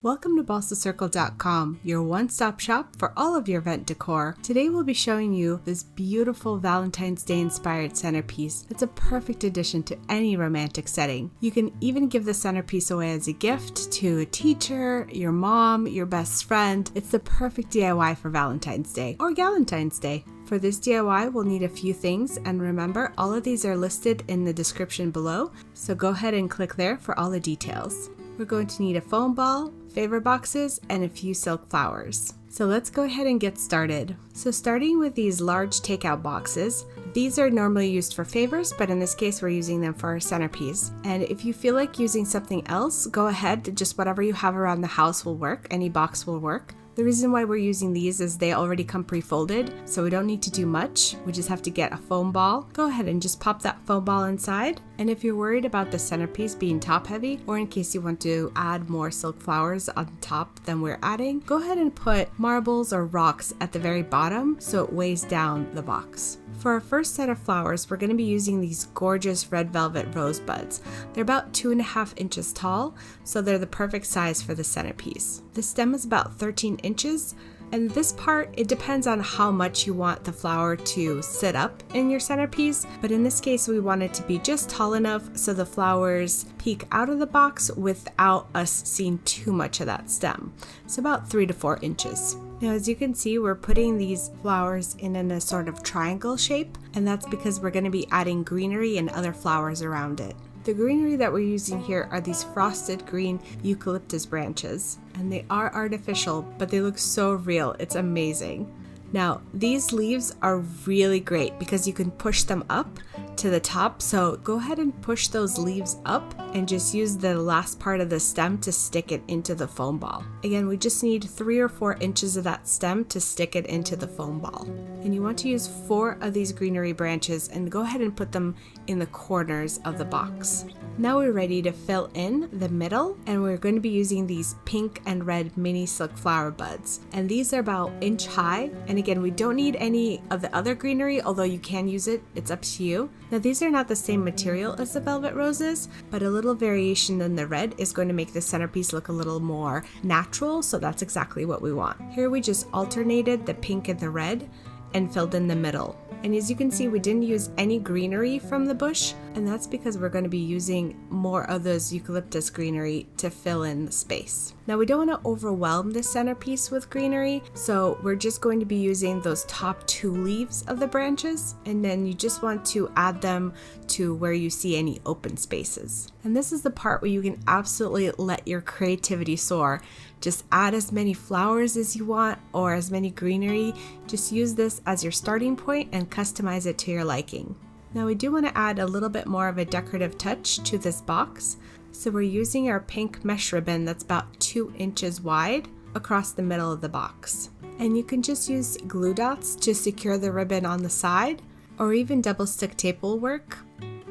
Welcome to BalsaCircle.com, your one-stop shop for all of your event decor. Today we'll be showing you this beautiful Valentine's Day inspired centerpiece. It's a perfect addition to any romantic setting. You can even give the centerpiece away as a gift to a teacher, your mom, your best friend. It's the perfect DIY for Valentine's Day or Galentine's Day. For this DIY, we'll need a few things, and remember, all of these are listed in the description below, so go ahead and click there for all the details. We're going to need a foam ball, favor boxes, and a few silk flowers. So let's go ahead and get started. So starting with these large takeout boxes, these are normally used for favors, but in this case we're using them for our centerpiece. And if you feel like using something else, go ahead, just whatever you have around the house will work, any box will work. The reason why we're using these is they already come pre-folded, so we don't need to do much. We just have to get a foam ball. Go ahead and just pop that foam ball inside. And if you're worried about the centerpiece being top heavy, or in case you want to add more silk flowers on top than we're adding, go ahead and put marbles or rocks at the very bottom so it weighs down the box. For our first set of flowers, we're going to be using these gorgeous red velvet rosebuds. They're about 2.5 inches tall, so they're the perfect size for the centerpiece. The stem is about 13 inches, and this part, it depends on how much you want the flower to sit up in your centerpiece, but in this case we want it to be just tall enough so the flowers peek out of the box without us seeing too much of that stem. So about 3 to 4 inches. Now, as you can see, we're putting these flowers in a sort of triangle shape, and that's because we're going to be adding greenery and other flowers around it. The greenery that we're using here are these frosted green eucalyptus branches, and they are artificial, but they look so real. It's amazing. Now, these leaves are really great because you can push them up to the top, so go ahead and push those leaves up and just use the last part of the stem to stick it into the foam ball. Again, we just need 3 or 4 inches of that stem to stick it into the foam ball. And you want to use 4 of these greenery branches and go ahead and put them in the corners of the box. Now we're ready to fill in the middle, and we're going to be using these pink and red mini silk flower buds. And these are about inch high, and again, we don't need any of the other greenery, although you can use it, it's up to you. Now these are not the same material as the velvet roses, but a little variation in the red is going to make the centerpiece look a little more natural, so that's exactly what we want. Here we just alternated the pink and the red and filled in the middle. And as you can see, we didn't use any greenery from the bush, and that's because we're going to be using more of those eucalyptus greenery to fill in the space. Now we don't want to overwhelm the centerpiece with greenery, so we're just going to be using those top 2 leaves of the branches, and then you just want to add them to where you see any open spaces. And this is the part where you can absolutely let your creativity soar. Just add as many flowers as you want or as many greenery. Just use this as your starting point and customize it to your liking. Now we do want to add a little bit more of a decorative touch to this box. So we're using our pink mesh ribbon that's about 2 inches wide across the middle of the box. And you can just use glue dots to secure the ribbon on the side, or even double stick tape will work,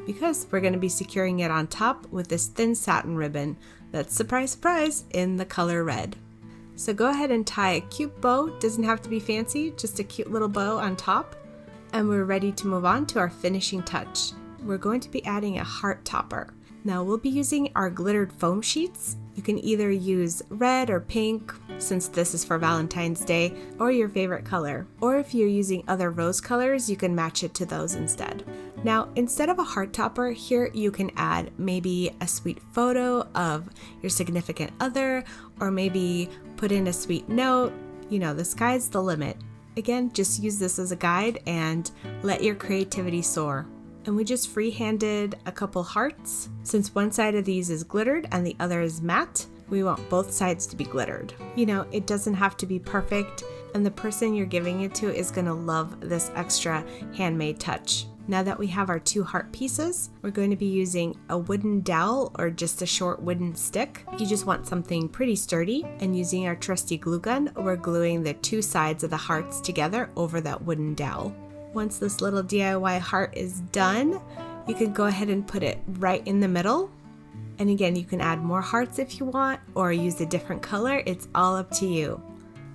because we're going to be securing it on top with this thin satin ribbon that's, surprise, surprise, in the color red. So go ahead and tie a cute bow. Doesn't have to be fancy, just a cute little bow on top. And we're ready to move on to our finishing touch. We're going to be adding a heart topper. Now we'll be using our glittered foam sheets. You can either use red or pink, since this is for Valentine's Day, or your favorite color. Or if you're using other rose colors, you can match it to those instead. Now, instead of a heart topper, here you can add maybe a sweet photo of your significant other, or maybe put in a sweet note. You know, the sky's the limit. Again, just use this as a guide and let your creativity soar. And we just free-handed a couple hearts. Since one side of these is glittered and the other is matte, we want both sides to be glittered. You know, it doesn't have to be perfect, and the person you're giving it to is gonna love this extra handmade touch. Now that we have our 2 heart pieces, we're going to be using a wooden dowel or just a short wooden stick. You just want something pretty sturdy, and using our trusty glue gun, we're gluing the 2 sides of the hearts together over that wooden dowel. Once this little DIY heart is done, you can go ahead and put it right in the middle. And again, you can add more hearts if you want, or use a different color. It's all up to you.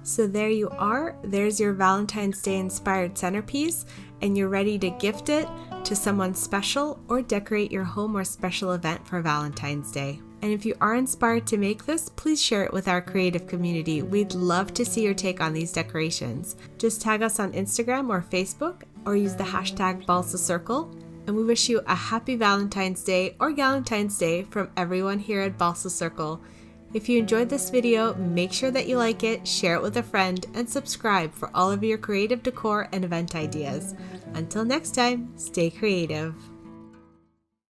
So there you are. There's your Valentine's Day inspired centerpiece, and you're ready to gift it to someone special or decorate your home or special event for Valentine's Day. And if you are inspired to make this, please share it with our creative community. We'd love to see your take on these decorations. Just tag us on Instagram or Facebook, or use the hashtag BalsaCircle. And we wish you a happy Valentine's Day or Galentine's Day from everyone here at BalsaCircle. If you enjoyed this video, make sure that you like it, share it with a friend, and subscribe for all of your creative decor and event ideas. Until next time, stay creative.